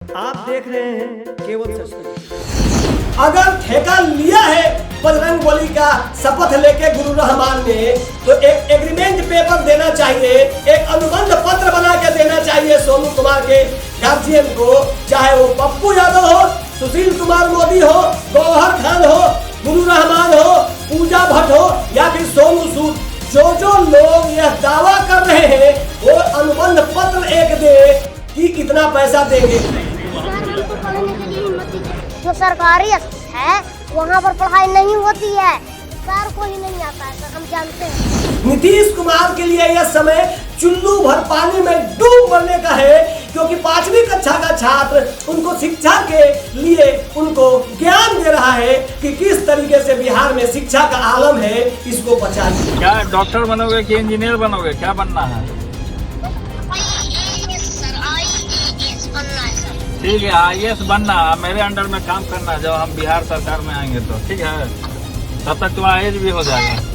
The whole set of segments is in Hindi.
आप देख रहे हैं केवल सच। अगर ठेका लिया है बजरंगबली का शपथ लेके गुरु रहमान ने, तो एक एग्रीमेंट पेपर देना चाहिए, एक अनुबंध पत्र बना के देना चाहिए सोनू कुमार के गार्जियन को, चाहे वो पप्पू यादव हो, सुशील कुमार मोदी हो, गौहर खान हो, गुरु रहमान हो, पूजा भट्ट हो या फिर सोनू सूद। जो लोग यह दावा कर रहे हैं वो अनुबंध पत्र एक दे कि इतना पैसा देंगे। जो सरकारी है वहाँ पर पढ़ाई नहीं होती है, सर को ही नहीं आता है सर, हम जानते हैं। नीतीश कुमार के लिए यह समय चुल्लू भर पानी में डूब मरने का है, क्योंकि 5वीं कक्षा का छात्र उनको शिक्षा के लिए उनको ज्ञान दे रहा है कि किस तरीके से बिहार में शिक्षा का आलम है, इसको बचाइए। क्या डॉक्टर बनोगे कि इंजीनियर बनोगे, क्या बनना है? ठीक है, IAS बनना, मेरे अंडर में काम करना जब हम बिहार सरकार में आएंगे तो, ठीक है? तब तक तुम्हारा एज भी हो जाएगा। सर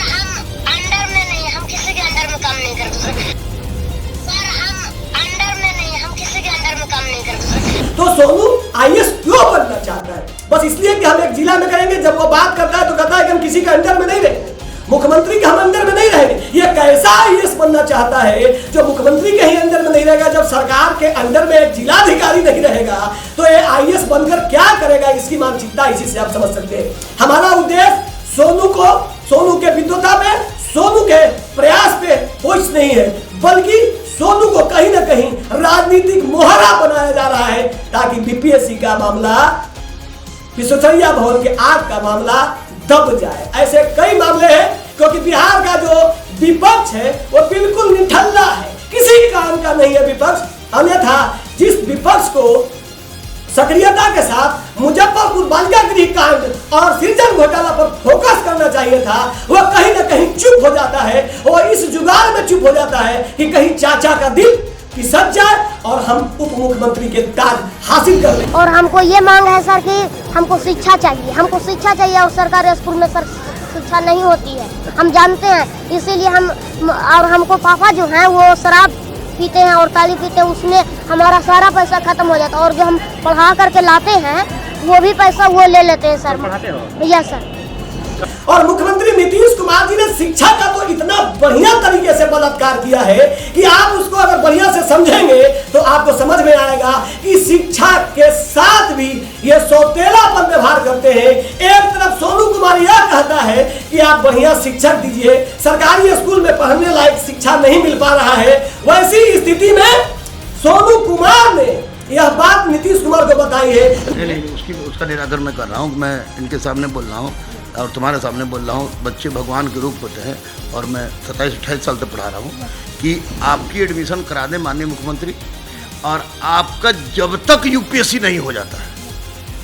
हम अंडर में नहीं, हम किसी के अंडर में काम नहीं करते सर, हम अंडर में नहीं, हम किसी के अंडर में काम नहीं करते। तो सोनू IAS क्यों बनना चाहता है? बस इसलिए कि हम एक जिला में करेंगे। जब वो बात करता है तो कहता है कि हम किसी के अंडर में नहीं रहेंगे, मुख्यमंत्री के हम अंदर में नहीं रहेंगे। ये कैसा IAS बनना चाहता है जो मुख्यमंत्री के ही अंदर में नहीं रहेगा? जब सरकार के अंदर में एक जिलाधिकारी नहीं रहेगा तो ये IAS बनकर क्या करेगा? इसकी मानसिकता इसी से आप समझ सकते हैं। हमारा उद्देश्य सोनू के विद्वता पे, सोनू के प्रयास पे कुछ नहीं है, बल्कि सोनू को कहीं ना कहीं राजनीतिक मोहरा बनाया जा रहा है, ताकि BPSC का मामला, विश्वचर्या भवन के आग का मामला दब जाए। ऐसे कई मामले हैं, क्योंकि बिहार का जो विपक्ष है वो बिल्कुल निठल्ला है, किसी काम का नहीं है विपक्ष। अन्यथा जिस विपक्ष को सक्रियता के साथ मुजफ्फरपुर बालिका गृह कांड और सृजन घोटाला पर फोकस करना चाहिए था, वह कहीं ना कहीं चुप हो जाता है, और इस जुगाड़ में चुप हो जाता है कि कहीं चाचा का दिल फिसक जाए और हम उप मुख्यमंत्री के ताज हासिल कर लें। और हमको ये मांग है सर कि हमको शिक्षा चाहिए, हमको शिक्षा चाहिए, और सरकारी स्कूल में सर शिक्षा नहीं होती है, हम जानते हैं। इसीलिए हम, और हमको पापा जो हैं वो शराब पीते हैं और ताली पीते हैं, उसमें हमारा सारा पैसा खत्म हो जाता है, और जो हम पढ़ा करके लाते हैं वो भी पैसा वो ले लेते हैं सर। पढ़ाते हो? Yes sir. और मुख्यमंत्री नीतीश कुमार जी ने शिक्षा का तो इतना बढ़िया तरीके से बलात्कार किया है कि आप उसको अगर बढ़िया से समझेंगे तो आपको समझ में आएगा कि शिक्षा के साथ भी ये सौतेलापन व्यवहार करते हैं। एक तरफ सोनू कुमार यह कहता है कि आप बढ़िया शिक्षक दीजिए, सरकारी स्कूल में पढ़ने लायक शिक्षा नहीं मिल पा रहा है, वैसी स्थिति में सोनू कुमार ने यह बात नीतीश कुमार को बताई है। नहीं, उसका निराकरण मैं कर रहा हूँ, मैं इनके सामने बोल रहा हूँ और तुम्हारे सामने बोल रहा हूँ। बच्चे भगवान के रूप होते हैं, और मैं 27-28 साल से पढ़ा रहा हूँ कि आपकी एडमिशन करा दें माननीय मुख्यमंत्री, और आपका जब तक UPSC नहीं हो जाता है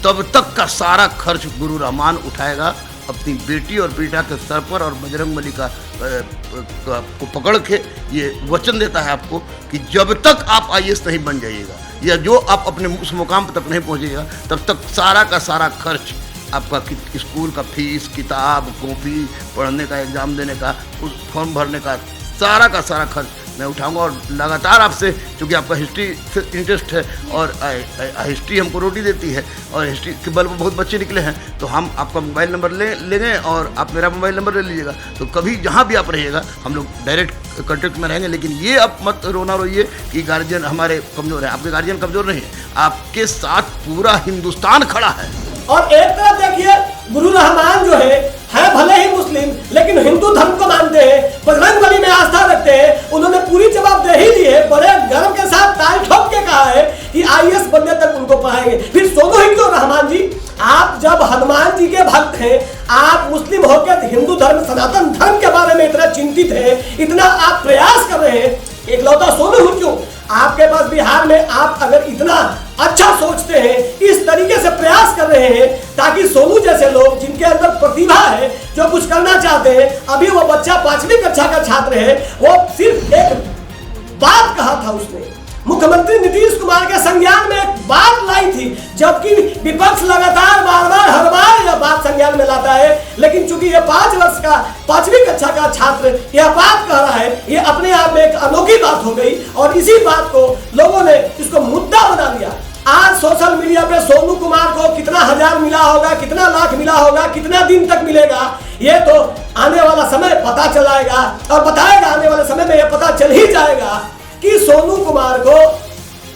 तब तक का सारा खर्च गुरु रहमान उठाएगा अपनी बेटी और बेटा के सर पर, और बजरंगबली को पकड़ के ये वचन देता है आपको कि जब तक आप IAS नहीं बन जाइएगा, या जो आप अपने उस मुकाम पर तक नहीं पहुँचेगा, तब तक सारा का सारा खर्च आपका स्कूल का फीस, किताब, कॉपी, पढ़ने का, एग्ज़ाम देने का, उस फॉर्म भरने का सारा खर्च मैं उठाऊंगा। और लगातार आपसे, क्योंकि आपका हिस्ट्री से इंटरेस्ट है और हिस्ट्री हमको रोटी देती है, और हिस्ट्री के बल पर बहुत बच्चे निकले हैं, तो हम आपका मोबाइल नंबर लेंगे और आप मेरा मोबाइल नंबर ले लीजिएगा। तो कभी जहाँ भी आप रहिएगा हम लोग डायरेक्ट कॉन्टेक्ट में रहेंगे। लेकिन ये आप मत रोना रोइए कि गार्जियन हमारे कमज़ोर है, आपके गार्जियन कमज़ोर नहीं है, आपके साथ पूरा हिंदुस्तान खड़ा है। और एक तरफ देखिए गुरु रहमान जो है भले ही मुस्लिम, लेकिन हिंदू धर्म को मानते हैं, बजरंगबली में आस्था रखते हैं। उन्होंने पूरी जवाबदेही ली है, बड़े गर्व के साथ ताल ठोक के कहा है कि IAS बनने तक उनको पढ़ाएंगे। फिर सोनू ही क्यों? रहमान जी, आप जब हनुमान जी के भक्त हैं, आप मुस्लिम होकर हिंदू धर्म, सनातन धर्म के बारे में इतना चिंतित है, इतना आप प्रयास कर रहे हैं, इकलौता सोनू ही क्यों? आपके पास बिहार में आप अगर इतना अच्छा सोचते हैं, इस तरीके से प्रयास कर रहे हैं, ताकि सोनू जैसे लोग जिनके अंदर प्रतिभा है, जो कुछ करना चाहते हैं, अभी वो बच्चा 5वीं कक्षा का छात्र है, वो सिर्फ एक बात कहा था उसने, मुख्यमंत्री नीतीश कुमार के संज्ञान में एक बात लाई थी, जबकि विपक्ष लगातार बार-बार हर बार यह बात संज्ञान में लाता है। लेकिन चूंकि यह 5 वर्ष का 5वीं कक्षा का छात्र यह बात कह रहा है, यह अपने आप में एक अनोखी बात हो गई, और इसी बात को लोगों ने इसको मुद्दा में सोनू कुमार को कितना हजार मिला होगा, कितना लाख मिला होगा, कितना दिन तक मिलेगा, ये तो आने वाला समय पता चलाएगा और बताएगा। आने वाले समय में ये पता चल ही जाएगा कि सोनू कुमार को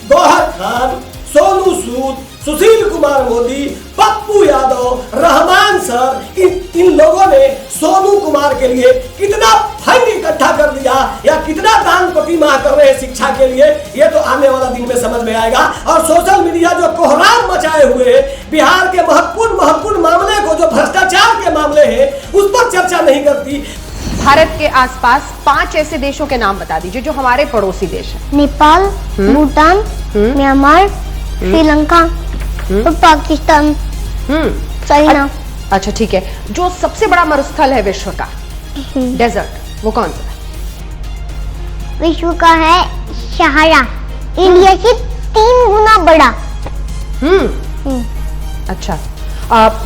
गौहर खान, सोनू सूद, सुशील कुमार मोदी, पप्पू यादव, रहमान सर, इन लोगों ने सोनू कुमार के लिए कितना फंड इकट्ठा कर दिया या कितना दान प्रति माह कर रहे हैं शिक्षा के लिए, ये तो आने वाला दिन में समझ में आएगा। और सोशल मीडिया जो कोहराम मचाए हुए बिहार के महत्वपूर्ण मामले को, जो भ्रष्टाचार के मामले हैं, उस पर चर्चा नहीं करती। भारत के आसपास 5 ऐसे देशों के नाम बता दीजिए जो हमारे पड़ोसी देश हैं। नेपाल, भूटान, म्यांमार, श्रीलंका और पाकिस्तान, चाइना। अच्छा ठीक है, जो सबसे बड़ा मरुस्थल है विश्व का, डेजर्ट, वो कौन सा है? विश्व का है सहारा, इंडिया से 3 गुना बड़ा। अच्छा,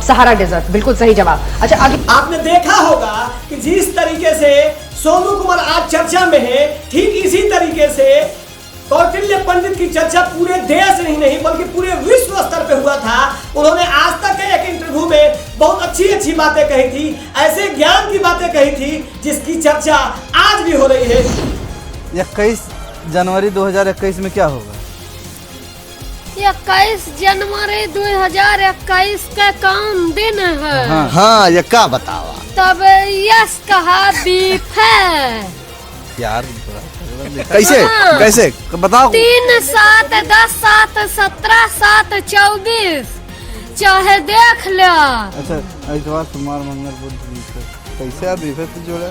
सहारा डेजर्ट, बिल्कुल सही जवाब। अच्छा आगे आपने देखा होगा कि जिस तरीके से सोनू कुमार आज चर्चा में है, ठीक इसी तरीके से कौटिल्य पंडित की चर्चा पूरे देश ही नहीं बल्कि पूरे विश्व स्तर पे हुआ था। उन्होंने आज तक के एक इंटरव्यू में बहुत अच्छी बातें कही थी, ऐसे ज्ञान की बातें कही थी जिसकी चर्चा आज भी हो रही है। 21 जनवरी 2021 में क्या होगा? 21 जनवरी 2021 का कौन दिन है? हाँ ये क्या बतावा? तब यस कहा बीफ है यार कैसे बताओ? 3, 7, 10, 7, 17, 7, 24 चाहे देख लो। अच्छा इतवार, सोमवार, मंगल, बुध, कैसे आप बीफ से जोड़ा?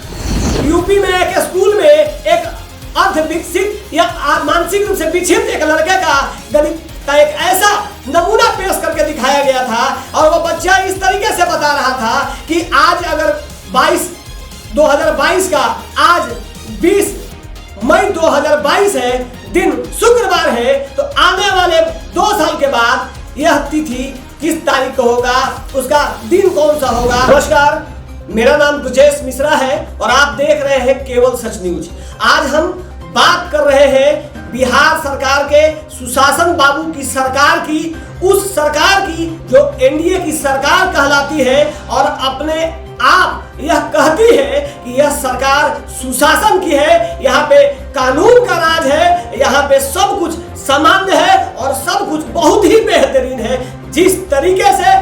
यूपी में एक स्कूल में एक अर्ध विकसित या मानसिक रूप से विक्षिप्त एक लड़के का गणित का एक ऐसा नमूना पेश करके दिखाया गया था और वो बच्चा इस तरीके से बता रहा था कि आज अगर 2022 का आज 20 मई 2022 है, दिन शुक्रवार है, तो आने वाले 2 साल के बाद यह तिथि किस तारीख को होगा, उसका दिन कौन सा होगा। नमस्कार, मेरा नाम ब्रजेश मिश्रा है और आप देख रहे हैं केवल सच न्यूज। आज हम बात कर रहे हैं बिहार सरकार के सुशासन बाबू की सरकार की, उस सरकार की जो एनडीए की सरकार कहलाती है और अपने आप यह कहती है कि यह सरकार सुशासन की है, यहाँ पे कानून का राज है, यहाँ पे सब कुछ सामान्य है और सब कुछ बहुत ही बेहतरीन है। जिस तरीके से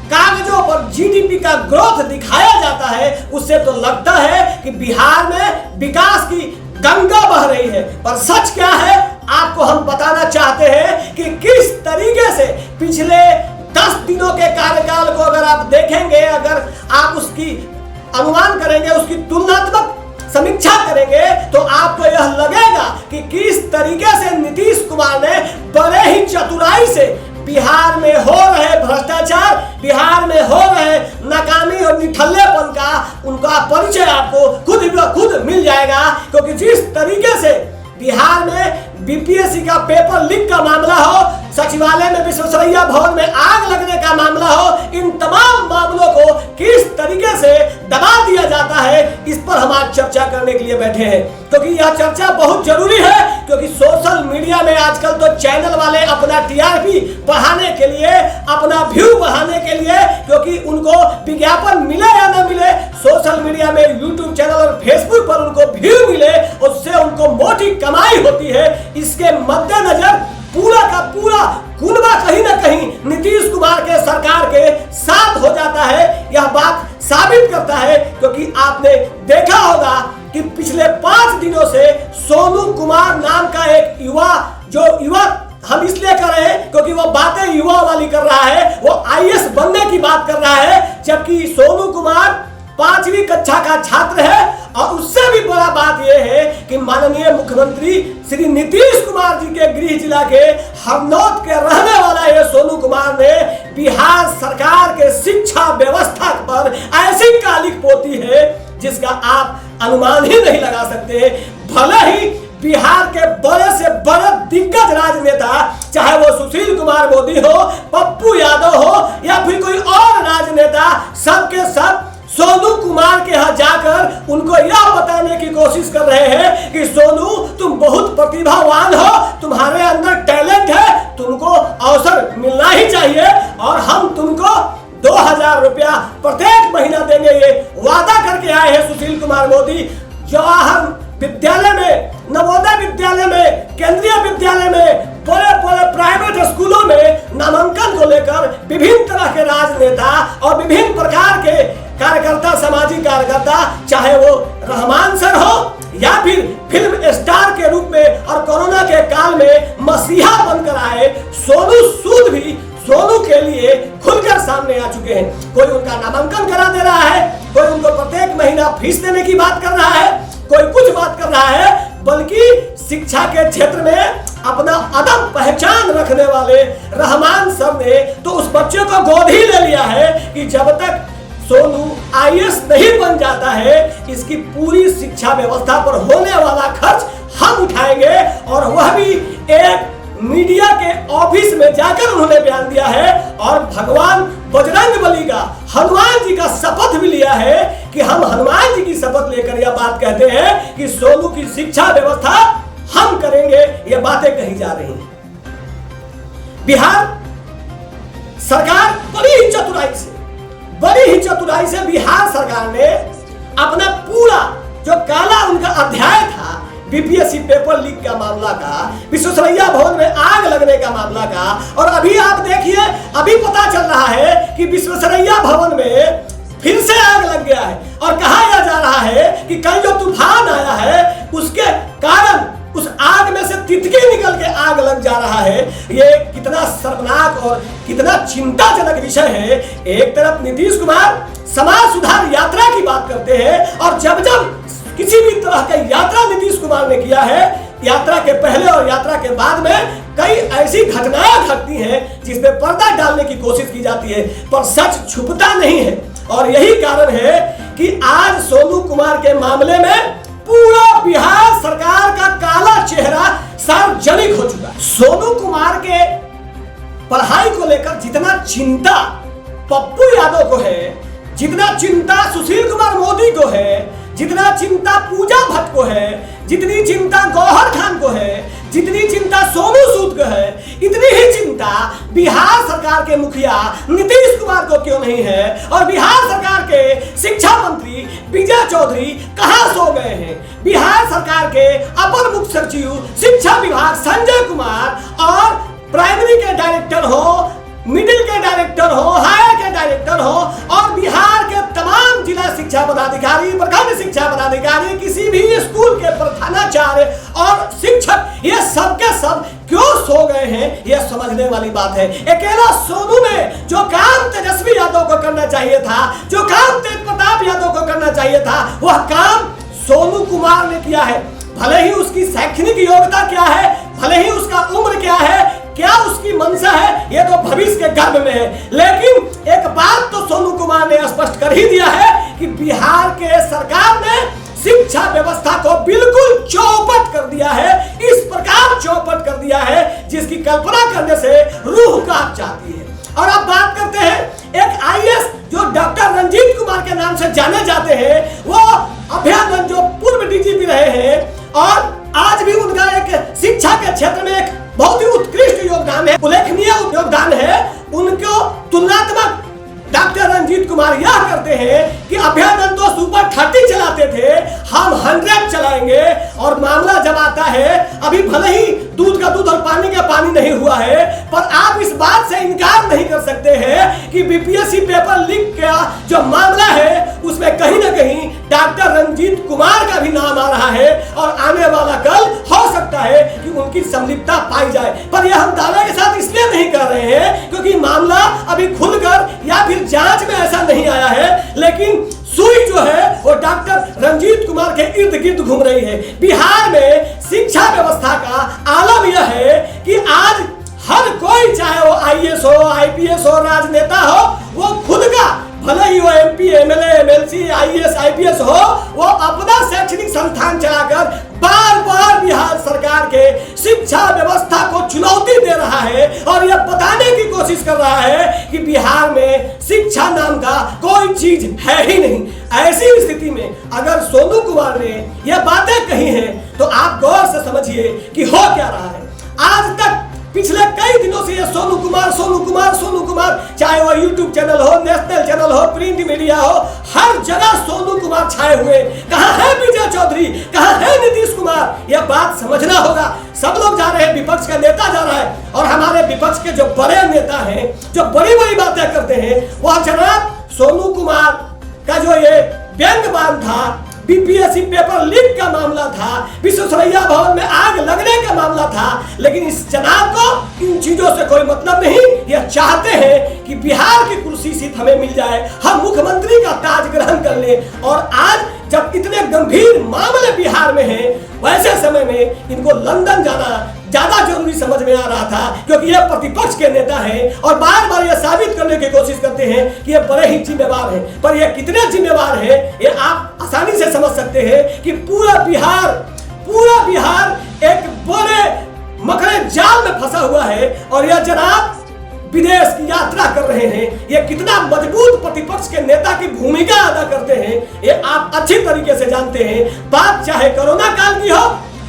कागजों पर जीडीपी का ग्रोथ दिखाया जाता है, उससे तो लगता है कि बिहार में विकास की गंगा बह रही है। पर सच क्या है, आपको हम बताना चाहते हैं कि किस तरीके से पिछले 10 दिनों के कार्यकाल को अगर आप देखेंगे, अगर आप उसकी अनुमान करेंगे, उसकी तुलनात्मक समीक्षा करेंगे, तो आपको यह लगेगा कि किस तरीके से नीतीश कुमार ने बड़े ही चतुराई से बिहार में हो रहे भ्रष्टाचार, बिहार में हो रहे नाकामी और निठल्लेपन का उनका परिचय आपको खुद मिल जाएगा। क्योंकि जिस तरीके से बिहार में बीपीएससी का पेपर लीक का मामला हो, सचिवालय में विश्वेश्वरैया भवन में आग लगने का मामला हो, इन तमाम मामलों को किस तरीके से दबा दिया जाता है, इस पर हम आज चर्चा करने के लिए बैठे हैं। क्योंकि यह चर्चा बहुत जरूरी है, क्योंकि सोशल मीडिया में आजकल तो चैनल वाले अपना टीआरपी बढ़ाने के लिए, अपना व्यू बढ़ाने के लिए, क्योंकि उनको विज्ञापन मिले या न मिले, सोशल मीडिया में यूट्यूब चैनल और फेसबुक पर उनको व्यू मिले, उससे उनको मोटी कमाई होती है। इसके मद्देनजर पूरा का पूरा कुनबा कहीं ना कहीं नीतीश कुमार के सरकार के साथ हो जाता है। यह बात साबित करता है, क्योंकि आपने देखा होगा कि पिछले 5 दिनों से सोनू कुमार नाम का एक युवा हम इसलिए कर रहे हैं क्योंकि वो बातें युवा वाली कर रहा है, वो आईएएस बनने की बात कर रहा है, जबकि सोनू कुमार 5वीं कक्षा का छात्र है। और उससे भी बड़ा बात यह है कि माननीय मुख्यमंत्री श्री नीतीश कुमार जी के गृह जिला के हरनौत के रहने वाला ये सोनू कुमार ने बिहार सरकार के शिक्षा व्यवस्था पर ऐसी कालिक पोती है जिसका आप अनुमान ही नहीं लगा सकते। भले ही बिहार के बड़े से बड़े दिग्गज राजनेता, चाहे वो सुशील कुमार मोदी हो, पप्पू यादव हो या फिर कोई और राजनेता, सबके सब सोनू कुमार के यहाँ जाकर उनको यह बताने की कोशिश कर रहे हैं कि सोनू तुम बहुत प्रतिभावान हो, तुम्हारे अंदर टैलेंट है, तुमको अवसर मिलना ही चाहिए। जवाहर विद्यालय में, नवोदय विद्यालय में, केंद्रीय विद्यालय में, बड़े बड़े प्राइवेट स्कूलों में नामांकन को लेकर विभिन्न तरह के राजनेता और विभिन्न प्रकार के कार्यकर्ता, सामाजिक कार्यकर्ता, चाहे वो रहमान सर हो या फिर फिल्म स्टार के रूप में और कोरोना के काल में मसीहा बनकर आए सोनू सूद भी सोनू के लिए खुलकर सामने आ चुके हैं। कोई उनका नामांकन करा दे रहा है, कोई उनको प्रत्येक महीना फीस देने की बात कर रहा है, कोई कुछ बात कर रहा है, बल्कि शिक्षा के क्षेत्र में अपना अदम पहचान रखने वाले रहमान सर ने तो उस बच्चे को गोद ही ले लिया है कि जब तक सोनू आईएएस नहीं बन जाता है इसकी पूरी शिक्षा व्यवस्था पर होने वाला खर्च हम उठाएंगे। और वह भी एक मीडिया के ऑफिस में जाकर उन्होंने बयान दिया है और भगवान बजरंगबली का, हनुमान जी का शपथ भी लिया है कि हम हनुमान जी की शपथ लेकर यह बात कहते हैं कि सोनू की शिक्षा व्यवस्था हम करेंगे। ये बातें कही जा रही हैं। बिहार सरकार बड़ी ही चतुराई से बिहार सरकार ने अपना पूरा जो काला उनका अध्याय था बीपीएससी पेपर लीक का मामला का, विश्वेश्वरैया भवन में आग लगने का मामला का, और अभी आप देखिए अभी पता चल रहा है कि विश्वेश्वरैया भवन में फिर से आग लग गया है और कहा जा रहा है कि कल जो तूफान आया है उसके कारण उस आग में से तितली निकल के आग लग जा रहा है। ये कितना शर्मनाक और कितना चिंताजनक विषय है। एक तरफ नीतीश कुमार समाज सुधार यात्रा की बात करते हैं और जब जब किसी भी तरह का यात्रा नीतीश कुमार ने किया है, यात्रा के पहले और यात्रा के बाद में कई ऐसी घटनाएं घटती हैं जिसमें पर्दा डालने की कोशिश की जाती है, पर सच छुपता नहीं है। और यही कारण है कि आज सोनू कुमार के मामले में पूरा बिहार सरकार का काला चेहरा सार्वजनिक हो चुका है। सोनू कुमार के पढ़ाई को लेकर जितना चिंता पप्पू यादव को है, जितना चिंता सुशील कुमार मोदी को है, जितना चिंता पूजा भट्ट को है, जितनी चिंता गौहर खान को है, जितनी चिंता सोनू सूद को है, इतनी ही चिंता बिहार सरकार के मुखिया नीतीश कुमार को क्यों नहीं है। और बिहार सरकार के शिक्षा मंत्री विजय चौधरी कहां सो गए हैं। बिहार सरकार के अपर मुख्य सचिव शिक्षा विभाग संजय कुमार और प्राइमरी के डायरेक्टर हो, मिडिल के डायरेक्टर हो, हायर के डायरेक्टर हो और बिहार के तमाम जिला शिक्षा पदाधिकारी, प्रखंड शिक्षा पदाधिकारी, किसी भी स्कूल के प्रधानाचार्य और शिक्षक, ये सब के सब क्यों सो गए हैं, ये समझने वाली बात है। अकेला सोनू ने जो काम तेजस्वी यादव को करना चाहिए था, जो काम तेज प्रताप यादव को करना चाहिए था, वह काम सोनू कुमार ने किया है। भले ही उसकी शैक्षणिक योग्यता क्या है, भले ही उसका उम्र क्या है, क्या उसकी मंशा है, ये तो भविष्य के गर्भ में है, लेकिन एक बात तो सोनू कुमार ने स्पष्ट कर ही दिया है कि बिहार के सरकार ने शिक्षा व्यवस्था को बिल्कुल चौपट कर दिया है। इस प्रकार चौपट कर दिया है जिसकी कल्पना करने से रूह कांप जाती है। और अब बात करते हैं एक आईएएस जो डॉक्टर रंजीत कुमार के नाम से जाने जाते हैं, वो अभयानंद जो पूर्व डीजीपी रहे हैं और आज भी उनका एक शिक्षा के क्षेत्र में एक बहुत ही उत्कृष्ट योगदान है, उल्लेखनीय योगदान है। उनको तुलनात्मक डॉक्टर रंजीत कुमार यह करते हैं कि अभयानंद तो सुपर 30 चलाते थे, हम 100 चलाएंगे। और मामला जब आता है, अभी भले ही दूध का दूध और पानी का पानी नहीं हुआ है, पर आप इस बात से इनकार नहीं कर सकते हैं कि बीपीएससी पेपर लीक का जो मामला है उसमें कहीं ना कहीं डॉक्टर रंजीत कुमार का भी नाम आ रहा है और आने वाला कल हो सकता है कि उनकी संलिप्तता पाई जाए। पर यह हम दावे के साथ इसलिए नहीं कर रहे हैं क्योंकि मामला अभी खुलकर या फिर जांच में ऐसा नहीं आया है, लेकिन सुई जो है वो डॉक्टर रंजीत कुमार के इर्द गिर्द घूम रही है। बिहार में शिक्षा व्यवस्था का आलम यह है कि आज हर कोई, चाहे वो आईएएस हो, आईपीएस हो, राजनेता हो, वो खुद का, भले ही वो MP, MLA, MLC, IAS, IPS हो, वो अपना शैक्षणिक संस्थान चलाकर बार बार बिहार सरकार के शिक्षा व्यवस्था को चुनौती दे रहा है और यह बताने की कोशिश कर रहा है कि बिहार में शिक्षा नाम का कोई चीज है ही नहीं। ऐसी स्थिति में अगर सोनू कुमार ने यह बातें कही हैं तो आप गौर से समझिए कि हो क्या रहा है। आज तक पिछले कई दिनों से ये सोनू कुमार सोनू कुमार सोनू कुमार, चाहे वो यूट्यूब चैनल हो, नेशनल चैनल हो, प्रिंट मीडिया हो, हर जगह सोनू कुमार छाए हुए। कहाँ है विजय चौधरी, कहाँ है नीतीश कुमार? यह बात समझना होगा। सब लोग जा रहे हैं, विपक्ष का नेता जा रहा है, और हमारे विपक्ष के जो बड़े नेता हैं, जो बड़ी बड़ी बातें करते हैं, वह जनाब सोनू कुमार का जो ये व्यंग्यवान था, बीपीएससी पेपर लीक का मामला था, विश्वेश्वरैया भवन में आग लगने का मामला था, लेकिन इस जनाब को इन चीजों से कोई मतलब नहीं। ये चाहते हैं कि बिहार की कुर्सी सीट हमें मिल जाए, हम मुख्यमंत्री का ताज ग्रहण कर लें। और आज जब इतने गंभीर मामले बिहार में हैं, वैसे समय में इनको लंदन जाना ज्यादा जरूरी समझ में आ रहा था, क्योंकि ये प्रतिपक्ष के नेता हैं और बार बार ये साबित करने की कोशिश करते हैं कि ये बड़े ही जिम्मेवार हैं। पर ये कितने जिम्मेवार हैं ये आप आसानी से समझ सकते हैं कि पूरा बिहार एक बड़े मकड़े जाल में फंसा हुआ है, और यह जनाब विदेश की यात्रा कर रहे हैं। ये कितना मजबूत प्रतिपक्ष के नेता की भूमिका अदा करते हैं ये आप अच्छी तरीके से जानते हैं। बात चाहे कोरोना काल की हो,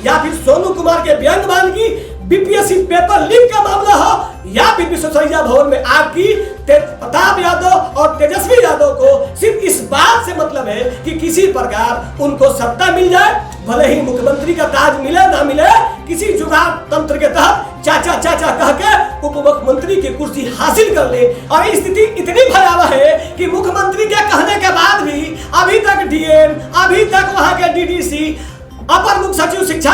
या फिर सोनू कुमार के व्यंग्यवान की, बीपीएससी पेपर लीक का मामला हो, या फिर विश्वेश्वरैया भवन में आग की, प्रताप यादव और तेजस्वी यादव को सिर्फ इस बात से मतलब है कि किसी प्रकार उनको सत्ता मिल जाए, भले ही मुख्यमंत्री का ताज मिले ना मिले, किसी जुगाड़ तंत्र के तहत चाचा चाचा कह के उप मुख्यमंत्री की कुर्सी हासिल कर ले। और स्थिति इतनी भयावह है कि मुख्यमंत्री के कहने के बाद भी अभी तक डीएम, अभी तक वहां के डीडीसी, अपर मुख्य सचिव शिक्षा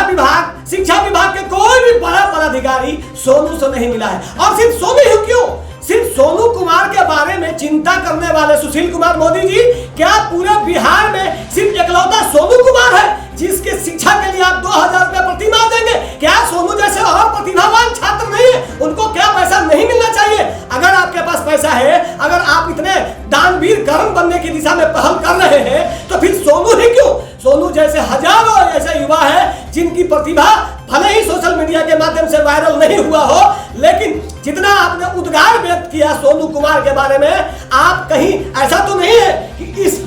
विभाग के कोई भी बड़ा पदाधिकारी सोनू से नहीं मिला है। और सिर्फ सोनू ही क्यों, सिर्फ सोनू कुमार के बारे में चिंता करने वाले सुशील कुमार मोदी जी, क्या पूरे बिहार में सिर्फ इकलौता सोनू कुमार है जिसके शिक्षा के लिए आप 2000 रुपए प्रतिमाह देंगे? क्या सोनू जैसे और प्रतिभावान छात्र नहीं है, उनको क्या पैसा नहीं मिलना चाहिए? अगर आपके पास पैसा है, अगर आप इतने दानवीर कर्म बनने की दिशा में पहल कर रहे हैं, तो फिर सोनू ही क्यों? सोनू जैसे हजारों ऐसे युवा है जिनकी प्रतिभा भले ही सोशल मीडिया के माध्यम से वायरल नहीं हुआ हो, लेकिन जितना आपने उद्गार व्यक्त किया सोनू कुमार के बारे में, आप कहीं ऐसा तो नहीं है कि इस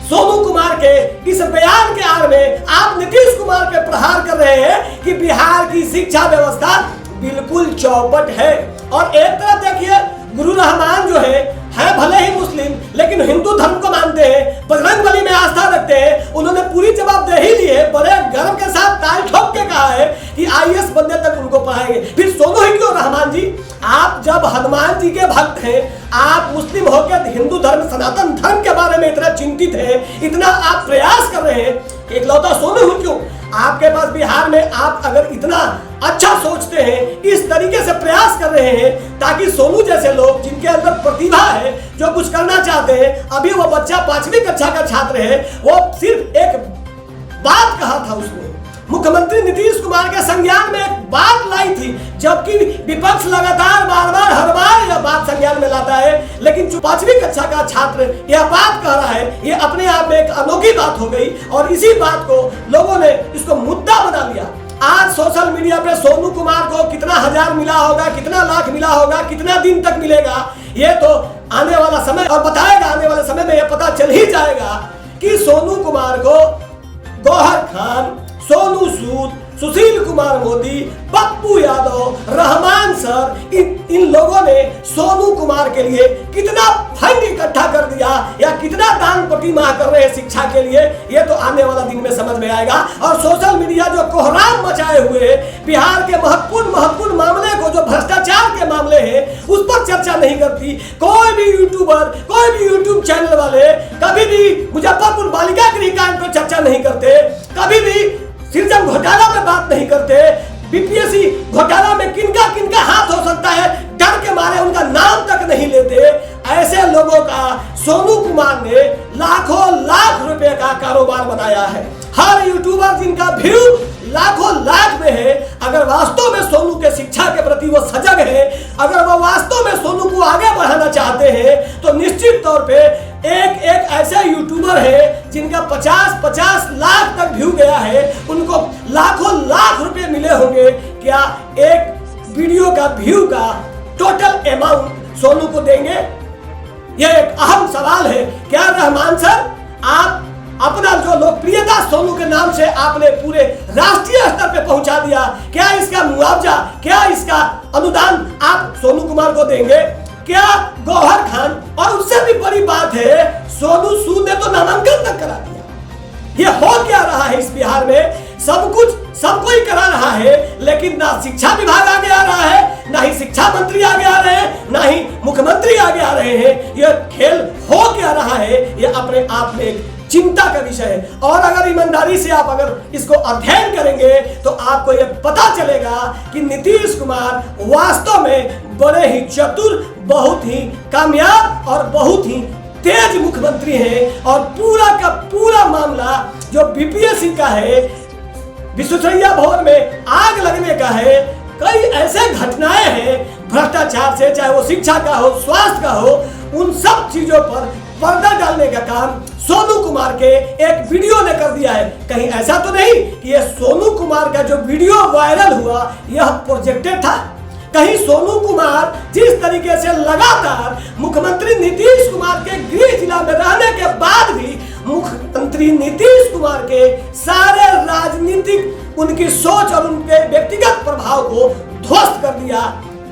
सोनू कुमार के इस बयान के आड़ में आप नीतीश कुमार पे प्रहार कर रहे हैं कि बिहार की शिक्षा व्यवस्था बिल्कुल चौपट है? और एक तरफ देखिए, गुरु रहमान जो है भले ही मुस्लिम, लेकिन हिंदू धर्म को मानते हैं, बजरंगबली में आस्था रखते हैं, उन्होंने पूरी जवाबदेही ली है, बड़े गर्व के साथ ताल ठोक के कहा है कि आईएएस बनने तक उनको पढ़ाएंगे। फिर सोनू ही क्यों? रहमान जी, आप जब हनुमान जी के भक्त हैं, आप मुस्लिम होकर हिंदू धर्म, सनातन धर्म के बारे में इतना चिंतित हैं, इतना आप प्रयास कर रहे हैं, इकलौता सोनू ही क्यों? आपके पास बिहार में आप अगर इतना अच्छा सोचते हैं, इस तरीके से प्रयास कर रहे हैं ताकि सोनू जैसे लोग जिनके अंदर प्रतिभा है, जो कुछ करना चाहते हैं, अभी वो बच्चा 5वीं कक्षा का छात्र है, वो सिर्फ एक बात कहा था, उसने मुख्यमंत्री नीतीश कुमार के संज्ञान में एक बात लाई थी, जबकि विपक्ष लगातार बार-बार हर बार यह बात संज्ञान में लाता है, लेकिन जो 5वीं कक्षा का छात्र यह बात कह रहा है, ये अपने आप में एक अनोखी बात हो गई, और इसी बात को लोगों ने इसको मुद्दा बना लिया। आज सोशल मीडिया पे सोनू कुमार को कितना हजार मिला होगा, कितना लाख मिला होगा, कितना दिन तक मिलेगा, ये तो आने वाला समय और बताएगा। आने वाले समय में यह पता चल ही जाएगा कि सोनू कुमार को गौहर खान, सोनू सूद, सुशील कुमार मोदी, पप्पू यादव, रहमान सर, इन लोगों ने सोनू कुमार के लिए कितना फंड इकट्ठा कर दिया या कितना दान प्रतिमाह कर रहे हैं शिक्षा के लिए, ये तो आने वाला दिन में समझ में आएगा। और सोशल मीडिया जो कोहराम मचाए हुए बिहार के महत्वपूर्ण मामले को, जो भ्रष्टाचार के मामले हैं, उस पर चर्चा नहीं करती। कोई भी यूट्यूबर, कोई भी यूट्यूब चैनल वाले कभी भी मुजफ्फरपुर बालिका गृह कांड पर चर्चा नहीं करते, कभी भी सृजन घोटाला में बात नहीं करते, बीपीएससी घोटाला में किनका किनका हाथ हो सकता है, डर के मारे उनका नाम तक नहीं लेते। ऐसे लोगों का सोनू कुमार ने लाखों लाख रुपए का कारोबार बनाया है। हर यूट्यूबर जिनका व्यू लाखों लाख में है, अगर वास्तव में सोनू के शिक्षा के प्रति वो सजग है, अगर वो वास्तव में सोनू को आगे बढ़ाना चाहते हैं, तो निश्चित तौर पे एक ऐसे यूट्यूबर है जिनका 50-50 लाख तक व्यू गया है, उनको लाखों लाख रुपए मिले होंगे। क्या एक वीडियो का व्यू का टोटल अमाउंट सोनू को देंगे? यह एक अहम सवाल है। क्या रहमान सर, आप अपना जो लोकप्रियता सोनू के नाम से आपने पूरे राष्ट्रीय स्तर पे पहुंचा दिया, क्या इसका मुआवजा, क्या इसका अनुदान आप सोनू कुमार को देंगे? क्या गौहर खान, और उससे भी बड़ी बात है सोनू सूद ने तो नामांकन तक करा दिया। ये हो क्या रहा है इस बिहार में? सब कुछ सबको ही करा रहा है, लेकिन ना शिक्षा विभाग आगे आ रहा है, ना ही शिक्षा मंत्री आगे आ रहे हैं, ना ही मुख्यमंत्री आगे आ रहे हैं। ये खेल हो क्या रहा है, ये अपने आप में एक चिंता का विषय है। और अगर ईमानदारी से आप अगर इसको अध्ययन करेंगे तो आपको ये पता चलेगा कि नीतीश कुमार वास्तव में बड़े ही चतुर, बहुत ही कामयाब और बहुत ही तेज मुख्यमंत्री हैं। और पूरा का पूरा मामला जो बीपीएससी का है, विश्वेश्वरैया भवन में आग लगने का है, कई ऐसे घटनाएं हैं भ्रष्टाचार से, चाहे वो शिक्षा का हो, स्वास्थ्य का हो, उन सब चीजों पर पर्दा डालने का काम सोनू कुमार के एक वीडियो ने कर दिया है। कहीं ऐसा तो नहीं कि ये सोनू कुमार का जो वीडियो वायरल हुआ यह प्रोजेक्टेड था? कहीं सोनू कुमार जिस तरीके से लगातार मुख्यमंत्री नीतीश कुमार के गृह जिला में रहने के बाद भी मुख्यमंत्री नीतीश कुमार के सारे राजनीतिक उनकी सोच और उनके व्यक्तिगत प्रभाव को ध्वस्त कर दिया,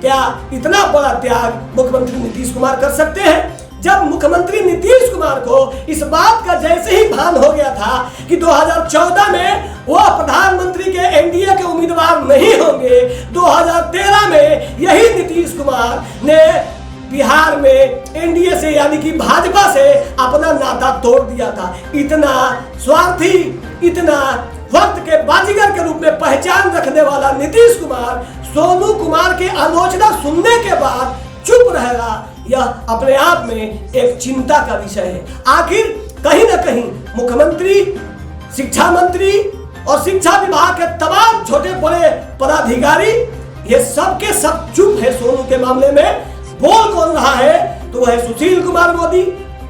क्या इतना बड़ा त्याग मुख्यमंत्री नीतीश कुमार कर सकते हैं? जब मुख्यमंत्री नीतीश कुमार को इस बात का जैसे ही भान हो गया था कि 2014 में वो प्रधानमंत्री के एनडीए के उम्मीदवार नहीं होंगे, 2013 में यही नीतीश कुमार ने बिहार में एनडीए से यानी कि भाजपा से अपना नाता तोड़ दिया था। इतना स्वार्थी, इतना वक्त के बाजीगर के रूप में पहचान रखने वाला नीतीश कुमार सोनू कुमार की आलोचना सुनने के बाद चुप रहेगा, यह अपने आप में एक चिंता का विषय है। आखिर कहीं ना कहीं मुख्यमंत्री, शिक्षा मंत्री और शिक्षा विभाग के तमाम छोटे बड़े पदाधिकारी ये सब के सब चुप है सोनू के मामले में। बोल कौन रहा है? तो वह है सुशील कुमार मोदी,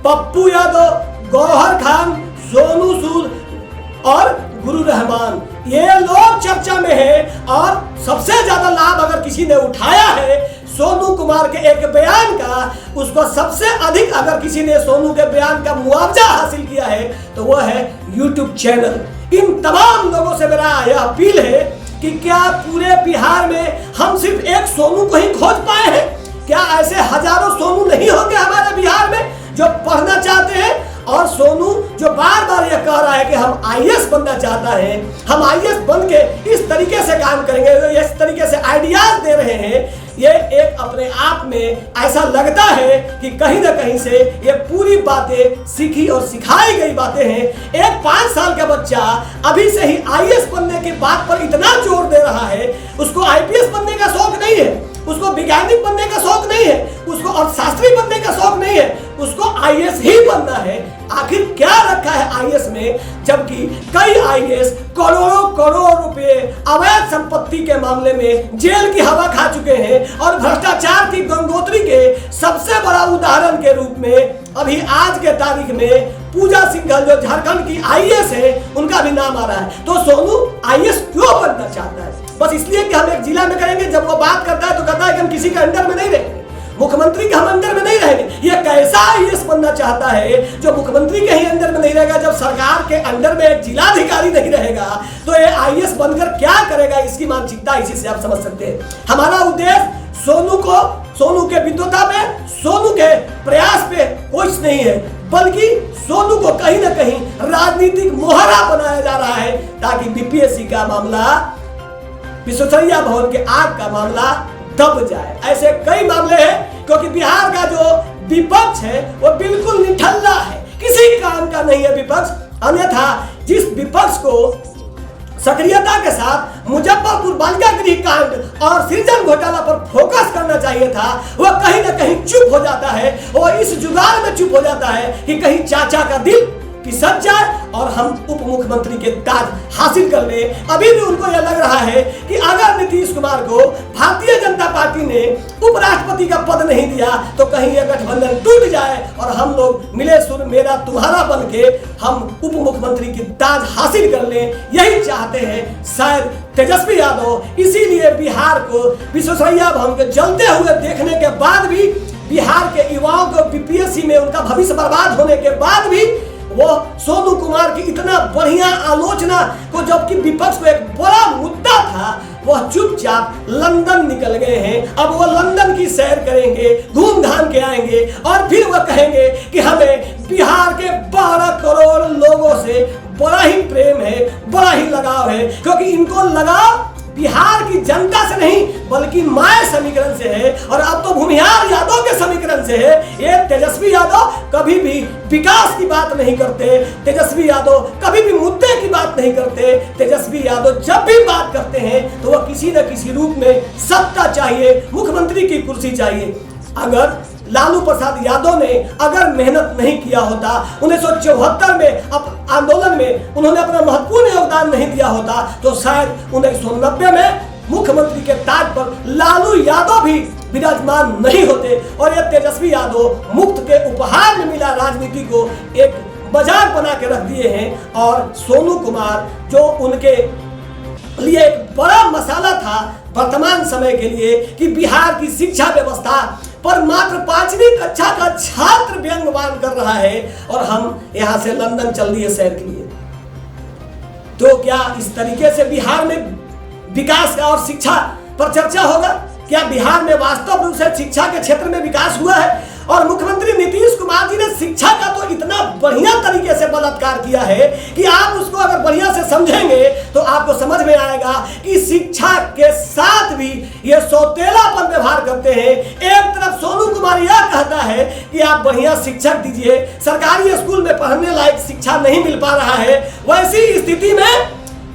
पप्पू यादव, गौहर खान, सोनू सूद और गुरु रहमान। ये लोग चर्चा में है और सबसे ज्यादा लाभ अगर किसी ने उठाया है सोनू कुमार के एक बयान का, उसको सबसे अधिक अगर किसी ने सोनू के बयान का मुआवजा हासिल किया है तो वह है यूट्यूब चैनल। इन तमाम लोगों से मेरा यह अपील है कि क्या पूरे बिहार में हम सिर्फ एक सोनू को ही खोज पाए हैं? क्या ऐसे हजारों सोनू नहीं होंगे हमारे बिहार में जो पढ़ना चाहते हैं? और सोनू जो बार बार यह कह रहा है कि हम आईएएस बनना चाहता है, हम आईएएस बन के इस तरीके से काम करेंगे, इस तरीके से आइडियाज दे रहे हैं, ये एक अपने आप में ऐसा लगता है कि कहीं ना कहीं से ये पूरी बातें सीखी और सिखाई गई बातें हैं। एक 5 साल का बच्चा अभी से ही आईएएस बनने की बात पर इतना जोर दे रहा है, उसको आईपीएस बनने का शौक नहीं है, उसको वैज्ञानिक बनने का शौक नहीं है, उसको अर्थशास्त्री बनने का शौक नहीं है, उसको आईएएस ही बनना है। आखिर क्या रखा है आईएएस में, जबकि कई आईएएस करोड़ों करोड़ रुपए अवैध संपत्ति के मामले में जेल की हवा खा चुके हैं और भ्रष्टाचार की गंगोत्री के सबसे बड़ा उदाहरण के रूप में अभी आज के तारीख में पूजा सिंघल जो झारखंड की आईएएस है उनका भी नाम आ रहा है। तो सोनू आईएएस क्यों बनना चाहता है? बस इसलिए कि हम एक जिला में करेंगे। जब वो बात करता है तो कहता है कि हम किसी के अंडर में नहीं रहेंगे, मुख्यमंत्री के हम अंडर में नहीं रहेंगे। ये कैसा आईएएस बनना चाहता है जो मुख्यमंत्री के ही अंडर में नहीं रहेगा? जब सरकार के अंडर में एक जिलाधिकारी नहीं रहेगा तो ये आईएएस बनकर क्या करेगा? इसकी मानसिकता इसी से आप समझ सकते हैं। हमारा उद्देश्य सोनू के विद्वता में, सोनू के प्रयास पे कुछ नहीं है, बल्कि सोनू को कहीं ना कहीं राजनीतिक मोहरा बनाया जा रहा है ताकि बीपीएससी का मामला, विश्वेश्वरैया भवन के आग का मामला दब जाए। ऐसे कई मामले हैं क्योंकि बिहार का जो विपक्ष है वो बिल्कुल निठल्ला है, किसी काम का नहीं है विपक्ष। अन्यथा जिस विपक्ष को सक्रियता के साथ मुजफ्फरपुर बालिका गृह कांड और सृजन घोटाला पर फोकस करना चाहिए था, वह कहीं ना कहीं चुप हो जाता है। वो इस जुगाड़ में चुप हो जाता है कि कहीं चाचा का दिल पिसक जाए और हम उप मुख्यमंत्री के ताज हासिल कर ले। अभी भी उनको यह लग रहा है कि अगर नीतीश कुमार को भारतीय जनता पार्टी ने उपराष्ट्रपति का पद नहीं दिया तो कहीं यह गठबंधन टूट जाए और हम लोग मिले सुर मेरा तुम्हारा बन के हम उप मुख्यमंत्री की ताज हासिल कर लें। यही चाहते हैं शायद तेजस्वी यादव। इसीलिए बिहार को विश्वेश्वरैया भवन के जलते हुए देखने के बाद भी, बिहार के युवाओं को बीपीएससी में उनका भविष्य बर्बाद होने के बाद भी वो सोनू कुमार की इतना बढ़िया आलोचना को, जबकि विपक्ष को एक बड़ा मुद्दा था, वह चुपचाप लंदन निकल गए हैं। अब वो लंदन की सैर करेंगे, घूम घाम के आएंगे और फिर वह कहेंगे कि हमें बिहार के 12 करोड़ लोगों से बड़ा ही प्रेम है, बड़ा ही लगाव है, क्योंकि इनको लगाव बिहार की जनता से नहीं बल्कि माय समीकरण से है। और अब तो भूमिहार यादव के समीकरण से है। ये तेजस्वी यादव कभी भी विकास की बात नहीं करते, तेजस्वी यादव कभी भी मुद्दे की बात नहीं करते। तेजस्वी यादव जब भी बात करते हैं तो वह किसी न किसी रूप में सत्ता चाहिए, मुख्यमंत्री की कुर्सी चाहिए। अगर लालू प्रसाद यादव ने अगर मेहनत नहीं किया होता, 1974 में आंदोलन में उन्होंने अपना महत्वपूर्ण योगदान नहीं दिया होता, तो शायद 1990 में मुख्यमंत्री के ताज पर लालू यादव भी विराजमान नहीं होते। और यह तेजस्वी यादव मुफ्त के उपहार में मिला राजनीति को एक मजाक बना के रख दिए हैं। और सोनू कुमार जो उनके लिए एक बड़ा मसाला था वर्तमान समय के लिए कि बिहार की शिक्षा व्यवस्था पर मात्र 5वीं कक्षा का छात्र व्यंग्यवान कर रहा है और हम यहां से लंदन चल दिए सैर के लिए। तो क्या इस तरीके से बिहार में विकास का और शिक्षा पर चर्चा होगा? क्या बिहार में वास्तव रूप से शिक्षा के क्षेत्र में विकास हुआ है? और मुख्यमंत्री नीतीश कुमार जी ने शिक्षा का तो इतना बढ़िया तरीके से बलात्कार किया है कि आप उसको अगर बढ़िया से समझेंगे तो आपको समझ में आएगा कि शिक्षा के साथ भी ये सौतेलापन व्यवहार करते हैं। एक तरफ सोनू कुमार यह कहता है कि आप बढ़िया शिक्षक दीजिए, सरकारी स्कूल में पढ़ने लायक शिक्षा नहीं मिल पा रहा है, वैसी स्थिति में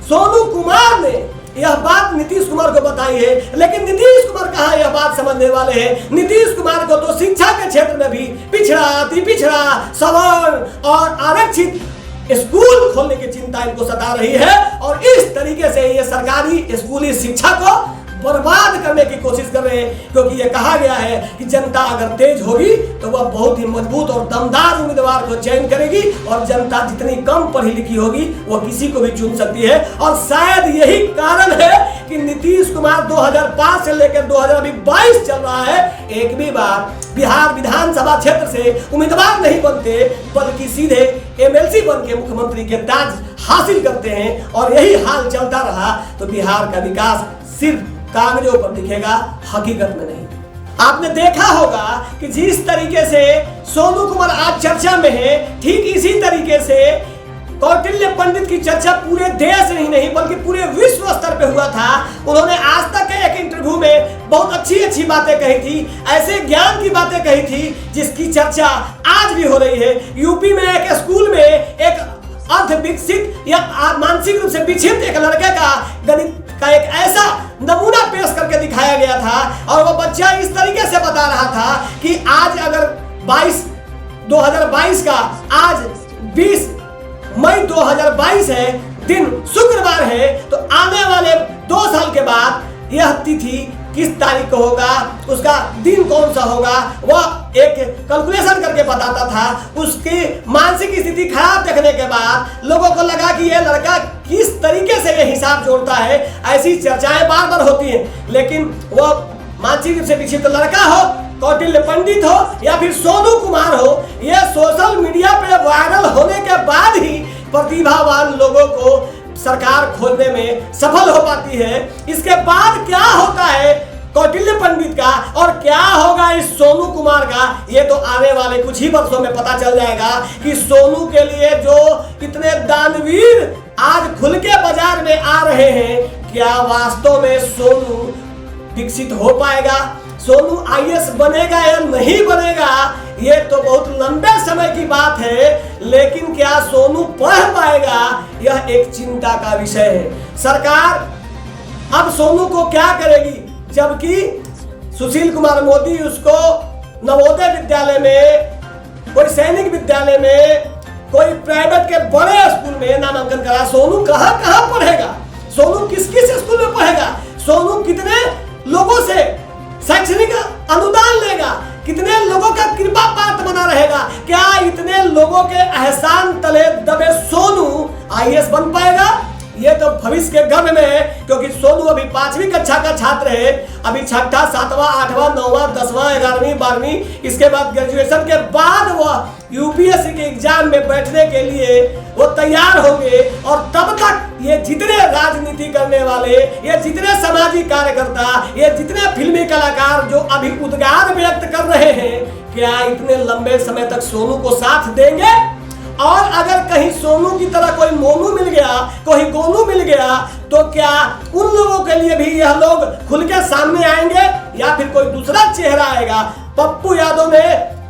सोनू कुमार ने यह बात नीतीश कुमार को बताई है। लेकिन नीतीश कुमार कहाँ यह बात समझने वाले हैं? नीतीश कुमार को तो शिक्षा के क्षेत्र में भी पिछड़ा, अति पिछड़ा, सवर्ण और आरक्षित स्कूल खोलने की चिंता इनको सता रही है। और इस तरीके से ये सरकारी स्कूली शिक्षा को बर्बाद करने की कोशिश कर रहे हैं, क्योंकि ये कहा गया है कि जनता अगर तेज होगी तो वह बहुत ही मजबूत और दमदार उम्मीदवार को चयन करेगी और जनता जितनी कम पढ़ी लिखी होगी वो किसी को भी चुन सकती है। और शायद यही कारण है कि नीतीश कुमार 2005 से लेकर 2022 चल रहा है, एक भी बार बिहार विधानसभा क्षेत्र से उम्मीदवार नहीं बनते बल्कि सीधे एमएलसी बन के मुख्यमंत्री के ताज हासिल करते हैं। और यही हाल चलता रहा तो बिहार का विकास सिर्फ कागजों पर दिखेगा, हकीकत में नहीं। आपने देखा होगा कि जिस तरीके से सोनू कुमार आज चर्चा में है, ठीक इसी तरीके से कौटिल्य पंडित की चर्चा पूरे देश में ही नहीं बल्कि पूरे विश्व स्तर पे हुआ था। उन्होंने आज तक के एक इंटरव्यू में बहुत अच्छी बातें कही थी, ऐसे ज्ञान की बातें कही थी जिसकी चर्चा आज भी हो रही है। यूपी में एक स्कूल में एक अर्ध विकसित या मानसिक रूप से विक्षिप्त एक लड़के का गणित का एक ऐसा नमूना पेश करके दिखाया गया था और वो बच्चा इस तरीके से बता रहा था कि आज अगर 2022 का आज 20 मई 2022 है, दिन शुक्रवार है, तो आने वाले 2 साल के बाद यह तिथि किस तारीख को होगा, उसका दिन कौन सा होगा, वह एक कैलकुलेशन करके बताता था। उसकी मानसिक स्थिति खराब देखने के बाद लोगों को लगा कि यह लड़का किस तरीके से यह हिसाब जोड़ता है। ऐसी चर्चाएं बार बार होती हैं, लेकिन वह मानसिक रूप से विक्षिप्त लड़का हो, कौटिल्य पंडित हो या फिर सोनू कुमार हो, यह सोशल मीडिया पे वायरल होने के बाद ही प्रतिभावान लोगों को सरकार खोजने में सफल हो पाती है। इसके बाद क्या होता है कौटिल्य पंडित का और क्या होगा इस सोनू कुमार का, ये तो आने वाले कुछ ही वर्षों में पता चल जाएगा कि सोनू के लिए जो इतने दानवीर आज खुल के बाजार में आ रहे हैं, क्या वास्तव में सोनू विकसित हो पाएगा, सोनू आईएएस बनेगा या नहीं बनेगा, ये तो बहुत लंबे समय की बात है। लेकिन क्या सोनू पढ़ पाएगा, यह एक चिंता का विषय है। सरकार अब सोनू को क्या करेगी, जबकि सुशील कुमार मोदी उसको नवोदय विद्यालय में, कोई सैनिक विद्यालय में, कोई प्राइवेट के बड़े स्कूल में नामांकन करा। सोनू कहाँ पढ़ेगा, सोनू किस स्कूल में पढ़ेगा, सोनू कितने लोगों से शैक्षणिक अनुदान लेगा, कितने लोगों का कृपा पात्र बना रहेगा, क्या इतने लोगों के एहसान तले दबे सोनू आईएएस बन पाएगा? ये तो भविष्य के गर्भ में है, क्योंकि सोनू अभी 5वीं कक्षा का छात्र है। अभी 6ठा 7वां 8वां 9वां 10वां 11वीं 12वीं, इसके बाद ग्रेजुएशन के बाद वह यूपीएससी के एग्जाम में बैठने के लिए वो तैयार होंगे। और तब तक ये जितने राजनीति करने वाले, ये जितने सामाजिक कार्यकर्ता, ये जितने फिल्मी कलाकार जो अभी उद्गार व्यक्त कर रहे हैं, क्या इतने लंबे समय तक सोनू को साथ देंगे? और अगर कहीं सोनू की तरह कोई मोनू मिल गया, कोई गोनू मिल गया, तो क्या उन लोगों के लिए भी यह लोग खुल के सामने आएंगे या फिर कोई दूसरा चेहरा आएगा? पप्पू यादव ने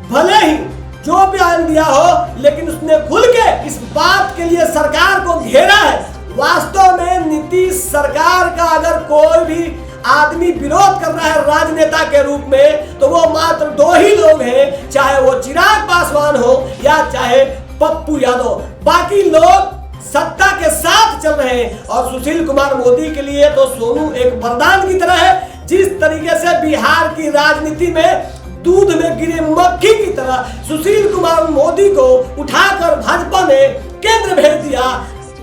भले ही जो बयान दिया हो, लेकिन उसने खुल के इस बात के लिए सरकार को घेरा है। वास्तव में नीतीश सरकार का अगर कोई भी आदमी विरोध कर रहा है राजनेता के रूप में, तो वो मात्र 2 ही लोग हैं, चाहे वो चिराग पासवान हो या चाहे पप्पू यादव। बाकी लोग सत्ता के साथ चल रहे हैं। और सुशील कुमार मोदी के लिए तो सोनू एक वरदान की तरह है। जिस तरीके से बिहार की राजनीति में दूध में गिरे मक्खी की तरह सुशील कुमार मोदी को उठाकर भाजपा ने केंद्र भेज दिया,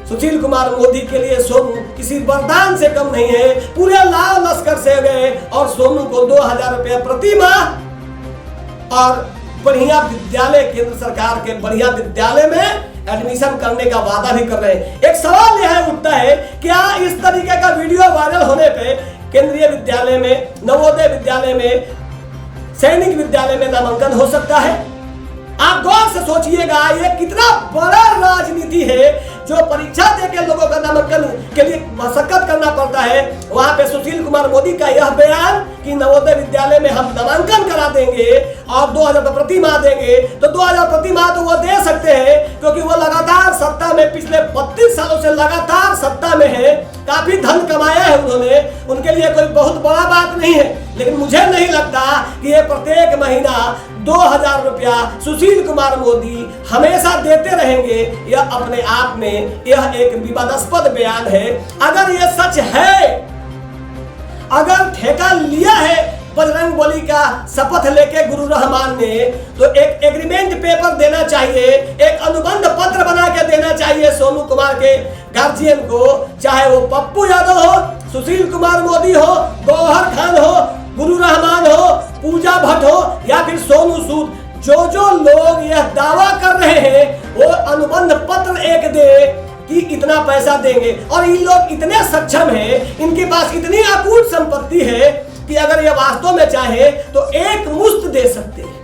सुशील कुमार मोदी के लिए सोनू किसी वरदान से कम नहीं है। पूरे लाल लश्कर से गए और सोनू को 2000 रुपया प्रति माह और बढ़िया विद्यालय, केंद्र सरकार के बढ़िया विद्यालय में एडमिशन करने का वादा भी कर रहे हैं। एक सवाल यह उठता है, क्या इस तरीके का वीडियो वायरल होने पे केंद्रीय विद्यालय में, नवोदय विद्यालय में, सैनिक विद्यालय में नामांकन हो सकता है? आप गौर से सोचिएगा, ये कितना बड़ा राजनीति है जो परीक्षा देकर लोगों का नामांकन के लिए मशक्कत करना पड़ता है। वहां पे सुशील कुमार मोदी का यह बयान कि नवोदय विद्यालय में हम नामांकन करा देंगे और 2000 प्रति माह देंगे, तो 2000 प्रति माह तो वो दे सकते हैं, क्योंकि वो लगातार सत्ता में, पिछले 32 सालों से लगातार सत्ता में है, काफी धन कमाया है उन्होंने, उनके लिए कोई बहुत बड़ा बात नहीं है। लेकिन मुझे नहीं लगता कि ये प्रत्येक महीना 2000 रुपया सुशील कुमार मोदी हमेशा देते रहेंगे। यह अपने आप में यह एक विवादास्पद बयान है। अगर यह सच है, अगर ठेका लिया है बजरंगबली का शपथ लेके गुरु रहमान ने, तो एक एग्रीमेंट पेपर देना चाहिए, एक अनुबंध पत्र बना के देना चाहिए सोनू कुमार के गार्जियन को, चाहे वो पप्पू यादव हो, सुशील कुमार मोदी हो, गौहर खान हो, गुरु रहमान हो, पूजा भट्ट हो या फिर सोनू सूद। जो लोग यह दावा कर रहे हैं वो अनुबंध पत्र एक दे कि इतना पैसा देंगे। और इन लोग इतने सक्षम हैं, इनके पास इतनी अकूट संपत्ति है कि अगर ये वास्तव में चाहे तो एक मुश्त दे सकते हैं,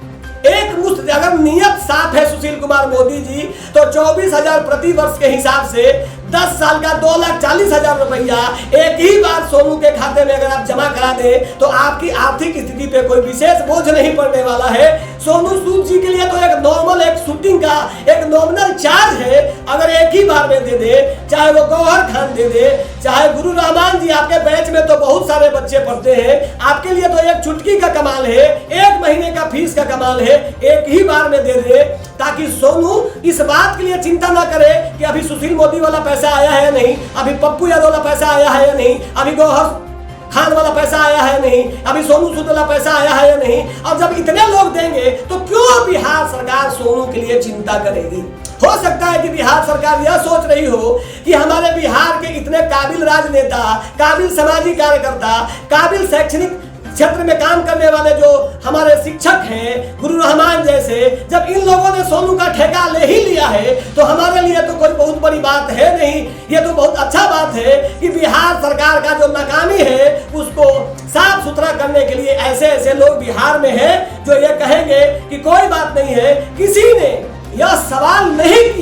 एक मुश्त। अगर नियत साफ है सुशील कुमार मोदी जी, तो 24,000 प्रति वर्ष के हिसाब से 10 साल का 2,40,000 रुपया एक ही बार सोनू के खाते में अगर आप जमा करा दें, तो आपकी आर्थिक स्थिति पे कोई विशेष बोझ नहीं पड़ने वाला है। सोनू सूद जी के लिए तो एक नॉर्मल, एक शूटिंग का एक नॉमिनल चार्ज है। अगर एक ही बार में दे दे, चाहे वो गौहर खान दे दे, चाहे गुरु रहमान जी, आपके बैच में तो बहुत सारे बच्चे पढ़ते हैं, आपके लिए तो एक चुटकी का कमाल है, 1 महीने का फीस का कमाल है, एक ही बार में दे दे, ताकि सोनू इस बात के लिए चिंता ना करे कि अभी सुशील मोदी वाला पैसा आया है या नहीं, अभी पप्पू यादव वाला पैसा आया है या नहीं, अभी गौहर खान वाला पैसा आया है नहीं, अभी सोनू सूद वाला पैसा आया है या नहीं। अब जब इतने लोग देंगे तो क्यों बिहार सरकार सोनू के लिए चिंता करेगी? हो सकता है कि बिहार सरकार यह सोच रही हो कि हमारे बिहार के इतने काबिल राजनेता, काबिल सामाजिक कार्यकर्ता, काबिल शैक्षणिक क्षेत्र में काम करने वाले जो हमारे शिक्षक हैं, गुरु रहमान जैसे, जब इन लोगों ने सोनू का ठेका ले ही लिया है, तो हमारे लिए तो कोई बहुत बड़ी बात है नहीं। ये तो बहुत अच्छा बात है कि बिहार सरकार का जो नाकामी है उसको साफ सुथरा करने के लिए ऐसे ऐसे लोग बिहार में हैं जो ये कहेंगे कि कोई बात नहीं है। किसी ने यह सवाल नहीं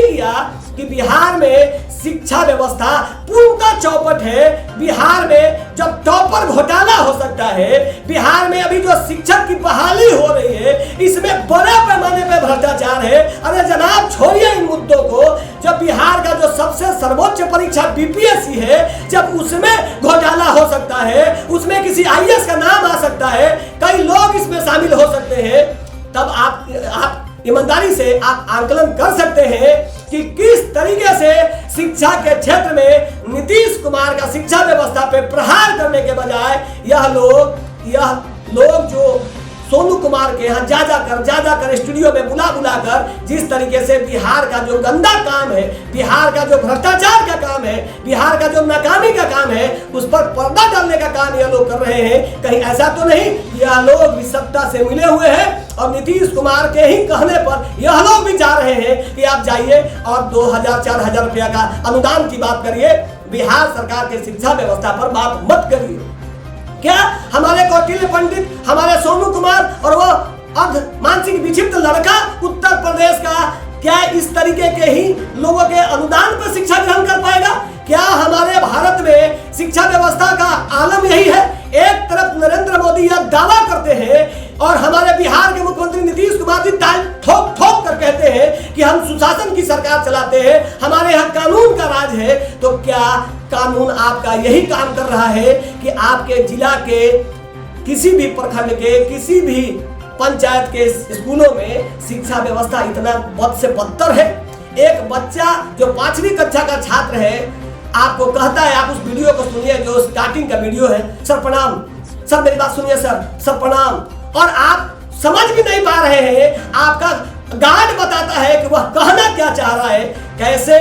किया कि बिहार में शिक्षा व्यवस्था पूर्णतः चौपट है। बिहार में जब टॉपर घोटाला हो सकता है, बिहार में अभी जो शिक्षक की बहाली हो रही है, इसमें बड़े पैमाने पर भ्रष्टाचार है। अरे जनाब, छोड़िए इन मुद्दों को। जब बिहार का जो सबसे सर्वोच्च परीक्षा बीपीएससी है, जब उसमें घोटाला हो सकता है, उसमें किसी आईएएस का नाम आ सकता है, कई लोग इसमें शामिल हो सकते हैं, तब आप ईमानदारी से आप आंकलन कर सकते हैं कि किस तरीके से शिक्षा के क्षेत्र में नीतीश कुमार का शिक्षा व्यवस्था पे प्रहार करने के बजाय यह लोग जो सोनू कुमार के यहाँ जा जाकर स्टूडियो में बुला कर जिस तरीके से बिहार का जो गंदा काम है, बिहार का जो भ्रष्टाचार का काम है, बिहार का जो नाकामी का काम है, उस पर पर्दा डालने का काम यह लोग कर रहे हैं। कहीं ऐसा तो नहीं यह लोग भी सत्ता से मिले हुए हैं और नीतीश कुमार के ही कहने पर यह लोग भी जा रहे हैं कि आप जाइए और 2000-4000 रुपया का अनुदान की बात करिए, बिहार सरकार के शिक्षा व्यवस्था पर बात मत करिए। क्या हमारे कौटिल्य पंडित, हमारे सोनू कुमार और वो अर्ध मानसिक विक्षिप्त लड़का उत्तर प्रदेश का क्या इस तरीके के ही लोगों के अनुदान पर शिक्षा ग्रहण कर पाएगा? क्या हमारे भारत में शिक्षा व्यवस्था का आलम यही है? एक तरफ नरेंद्र मोदी यह दावा करते हैं और हमारे बिहार के मुख्यमंत्री नीतीश कुमार जी ठोक कर कहते हैं कि हम सुशासन की सरकार चलाते हैं, हमारे यहाँ कानून का राज है। तो क्या कानून आपका यही काम कर रहा है कि आपके जिला के किसी भी प्रखंड के किसी भी पंचायत के स्कूलों में शिक्षा व्यवस्था इतना बद से बदतर है? एक बच्चा जो 5वीं कक्षा का छात्र है आपको कहता है, आप उस वीडियो को सुनिए जो स्टार्टिंग का वीडियो है, सर प्रणाम, सर मेरी बात सुनिए सर प्रणाम, और आप समझ भी नहीं पा रहे हैं। आपका गार्ड बताता है कि वह कहना क्या चाह रहा है। कैसे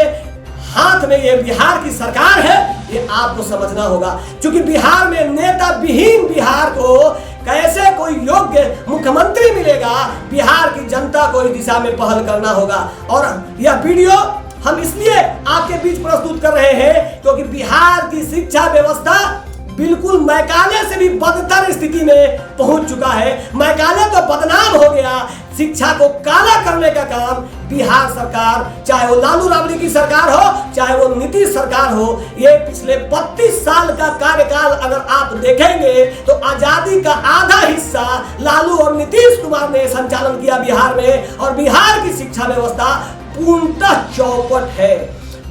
हाथ में ये बिहार की सरकार है ये आपको समझना होगा, क्योंकि बिहार में नेता विहीन बिहार को कैसे कोई योग्य मुख्यमंत्री मिलेगा, बिहार की जनता को इस दिशा में पहल करना होगा। और यह वीडियो हम इसलिए आपके बीच प्रस्तुत कर रहे हैं क्योंकि बिहार की शिक्षा व्यवस्था बिल्कुल मैकाले से भी बदतर स्थिति में पहुंच चुका है। मैकाले तो बदनाम हो गया, शिक्षा को काला करने का काम बिहार सरकार, चाहे वो लालू राबड़ी की सरकार हो चाहे वो नीतीश सरकार हो, ये पिछले 32 साल का कार्यकाल अगर आप देखेंगे तो आजादी का आधा हिस्सा लालू और नीतीश कुमार ने संचालन किया बिहार में, और बिहार की शिक्षा व्यवस्था पूर्णतः चौपट है।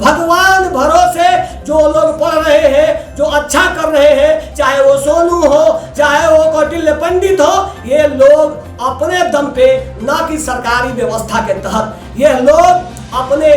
भगवान भरोसे जो लोग पढ़ रहे हैं, जो अच्छा कर रहे हैं, चाहे वो सोनू हो चाहे वो कौटिल्य पंडित हो, ये लोग अपने दम पे, ना कि सरकारी व्यवस्था के तहत, ये लोग अपने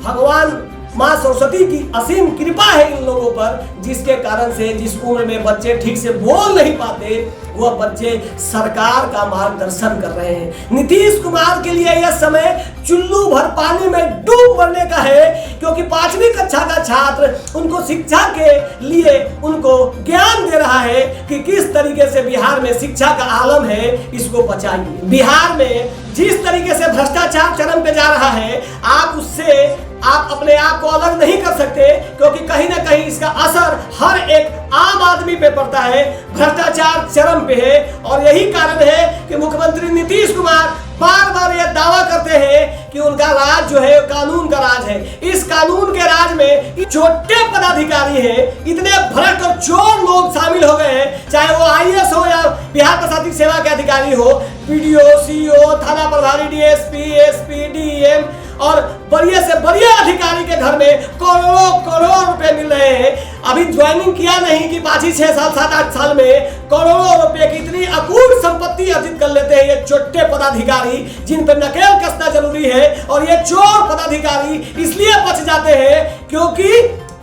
भगवान माँ सरस्वती की असीम कृपा है इन लोगों पर, जिसके कारण से जिस उम्र में बच्चे ठीक से बोल नहीं पाते वह बच्चे सरकार का मार्गदर्शन कर रहे हैं। नीतीश कुमार के लिए यह समय चुल्लू भर पानी में डूब मरने का है, क्योंकि 5वीं कक्षा का छात्र उनको शिक्षा के लिए उनको ज्ञान दे रहा है कि किस तरीके से बिहार में शिक्षा का आलम है, इसको बचाइए। बिहार में जिस तरीके से भ्रष्टाचार चरम पे जा रहा है, आप उससे आप अपने आप को अलग नहीं कर सकते, क्योंकि कहीं ना कहीं इसका असर हर एक आम आदमी पे पड़ता है। भ्रष्टाचार चरम पे है और यही कारण है कि मुख्यमंत्री नीतीश कुमार बार बार यह दावा करते हैं कि उनका राज जो है कानून का राज है। इस कानून के राज में छोटे पदाधिकारी हैं, इतने भ्रष्ट और चोर लोग शामिल हो गए हैं, चाहे वो IAS हो या बिहार प्रशासनिक सेवा के अधिकारी हो, PDO, CO, थाना प्रभारी, DSP, SP, DEM और बढ़िया से बढ़िया अधिकारी के घर में करोड़ों रुपए मिल रहे हैं। अभी ज्वाइनिंग किया नहीं कि 5 6 साल 7 8 साल में करोड़ों रुपए की इतनी अपूर्व संपत्ति अर्जित कर लेते हैं ये छोटे पदाधिकारी, जिन पर नकेल कसना जरूरी है। और ये चोर पदाधिकारी इसलिए बच जाते हैं क्योंकि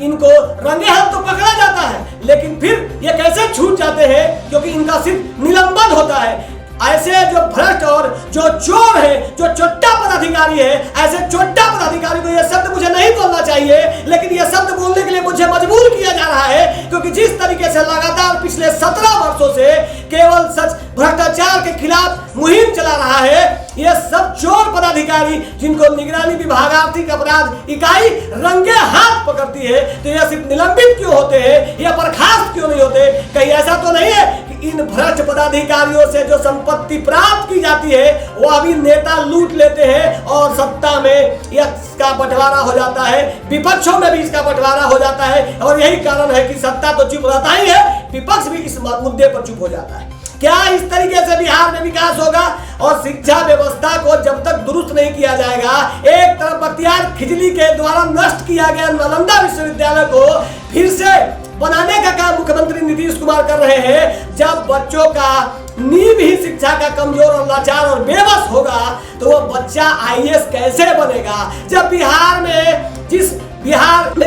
इनको रंगे हाथ तो पकड़ा जाता है, लेकिन फिर ये कैसे छूट जाते हैं, क्योंकि इनका सिर्फ निलंबन होता है। ऐसे जो भ्रष्ट और जो चोर है, जो छोटा पदाधिकारी है, ऐसे छोटा पदाधिकारी को यह शब्द मुझे नहीं बोलना चाहिए, लेकिन यह शब्द बोलने के लिए मुझे मजबूर किया जा रहा है, क्योंकि जिस तरीके से लगातार पिछले 17 वर्षों से केवल सच भ्रष्टाचार के खिलाफ मुहिम चला रहा है, यह सब चोर पदाधिकारी जिनको निगरानी विभाग आर्थिक अपराध इकाई रंगे हाथ पकड़ती है, तो यह सिर्फ निलंबित क्यों होते हैं, यह बर्खास्त क्यों नहीं होते? कहीं ऐसा तो नहीं है इन भ्रष्ट पदाधिकारियों से जो संपत्ति प्राप्त की जाती है वो अभी नेता लूट लेते हैं और सत्ता में इसका बंटवारा हो जाता है, विपक्षों में भी इसका बंटवारा हो जाता है, और यही कारण है कि सत्ता तो चुप रहता ही है, विपक्ष भी इस मुद्दे पर चुप हो जाता है। क्या इस तरीके से बिहार में विकास होगा? और शिक्षा व्यवस्था को जब तक दुरुस्त नहीं किया जाएगा, एक तरफ बख्तियार खिजली के द्वारा नष्ट किया गया नालंदा विश्वविद्यालय को फिर से बनाने का काम मुख्यमंत्री नीतीश कुमार कर रहे हैं। जब बच्चों का नींव ही शिक्षा का कमजोर और लाचार और बेबस होगा तो वह बच्चा IAS कैसे बनेगा? जब बिहार में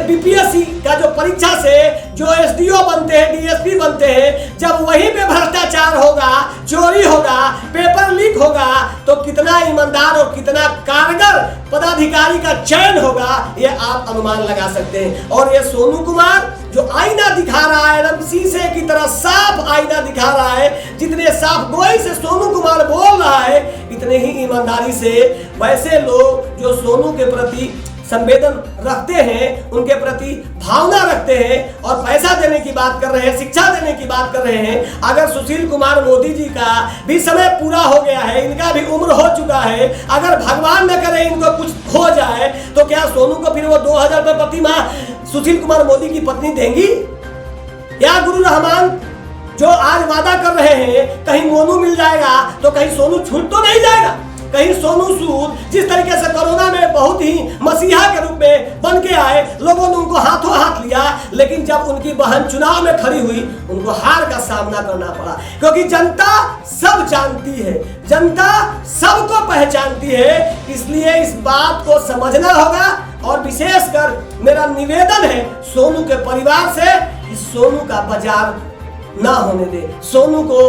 BPSC का जो परीक्षा से जो SDO बनते हैं, DSP बनते हैं, जब वहीं पे भ्रष्टाचार होगा, चोरी होगा, पेपर लीक होगा तो कितना ईमानदार और कितना कारगर पदाधिकारी का चयन होगा ये आप अनुमान लगा सकते हैं। और ये सोनू कुमार जो आईना दिखा रहा है, एकदम शीशे की तरह साफ आईना दिखा रहा है, जितने साफ गोई से सोनू कुमार बोल रहा है इतने ही ईमानदारी से वैसे लोग जो सोनू के प्रति संवेदन रखते हैं, उनके प्रति भावना रखते हैं और पैसा देने की बात कर रहे हैं, शिक्षा देने की बात कर रहे हैं। अगर सुशील कुमार मोदी जी का भी समय पूरा हो गया है, इनका भी उम्र हो चुका है, अगर भगवान न करे इनको कुछ हो जाए तो क्या सोनू को फिर वो 2000 रुपये प्रति माह सुशील कुमार मोदी की पत्नी देंगी? या गुरु रहमान जो आज वादा कर रहे हैं कहीं मोनू मिल जाएगा तो कहीं सोनू छूट तो नहीं जाएगा? कहीं सोनू सूद जिस तरीके से कोरोना में बहुत ही मसीहा के रूप में बन के आए, लोगों ने उनको हाथों हाथ लिया, लेकिन जब उनकी बहन चुनाव में खड़ी हुई उनको हार का सामना करना पड़ा, क्योंकि जनता सब जानती है, जनता सबको पहचानती है। इसलिए इस बात को समझना होगा और विशेषकर मेरा निवेदन है सोनू के परिवार से कि सोनू का बाजार ना होने दे। सोनू को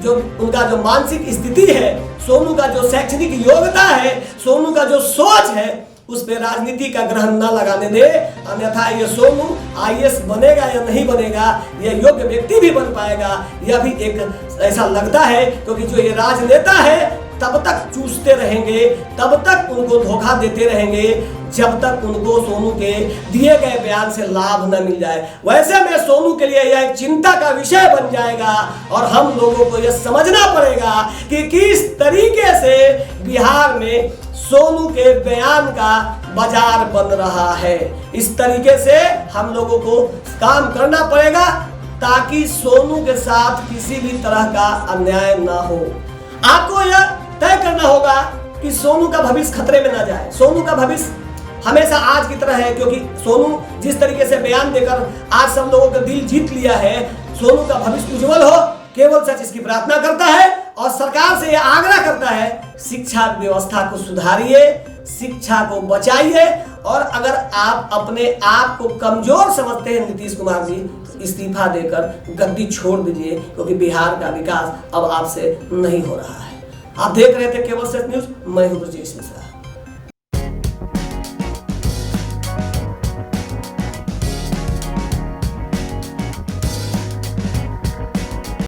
जो उनका जो मानसिक स्थिति है, सोनू का जो शैक्षणिक योग्यता है, सोनू का जो सोच है, उस पे राजनीति का ग्रहण न लगाने दे। अन्यथा ये सोनू IAS बनेगा या नहीं बनेगा, ये योग्य व्यक्ति भी बन पाएगा, यह भी एक ऐसा लगता है, क्योंकि जो ये राजनेता है तब तक चूसते रहेंगे, तब तक उनको धोखा देते रहेंगे जब तक उनको सोनू के दिए गए बयान से लाभ न मिल जाए। वैसे में सोनू के लिए यह एक चिंता का विषय बन जाएगा और हम लोगों को यह समझना पड़ेगा कि किस तरीके से बिहार में सोनू के बयान का बाजार बन रहा है। इस तरीके से हम लोगों को काम करना पड़ेगा ताकि सोनू के साथ किसी भी तरह का अन्याय ना हो। आपको यह तय करना होगा कि सोनू का भविष्य खतरे में ना जाए। सोनू का भविष्य हमेशा आज की तरह है, क्योंकि सोनू जिस तरीके से बयान देकर आज सब लोगों का दिल जीत लिया है, सोनू का भविष्य उज्जवल हो, केवल सच इसकी प्रार्थना करता है और सरकार से यह आग्रह करता है शिक्षा व्यवस्था को सुधारिए, शिक्षा को बचाइए। और अगर आप अपने आप को कमजोर समझते हैं नीतीश कुमार जी, तो इस्तीफा देकर गद्दी छोड़ दीजिए, क्योंकि बिहार का विकास अब आपसे नहीं हो रहा है। आप देख रहे थे केवल सच न्यूज, मैं हूं ब्रजेश।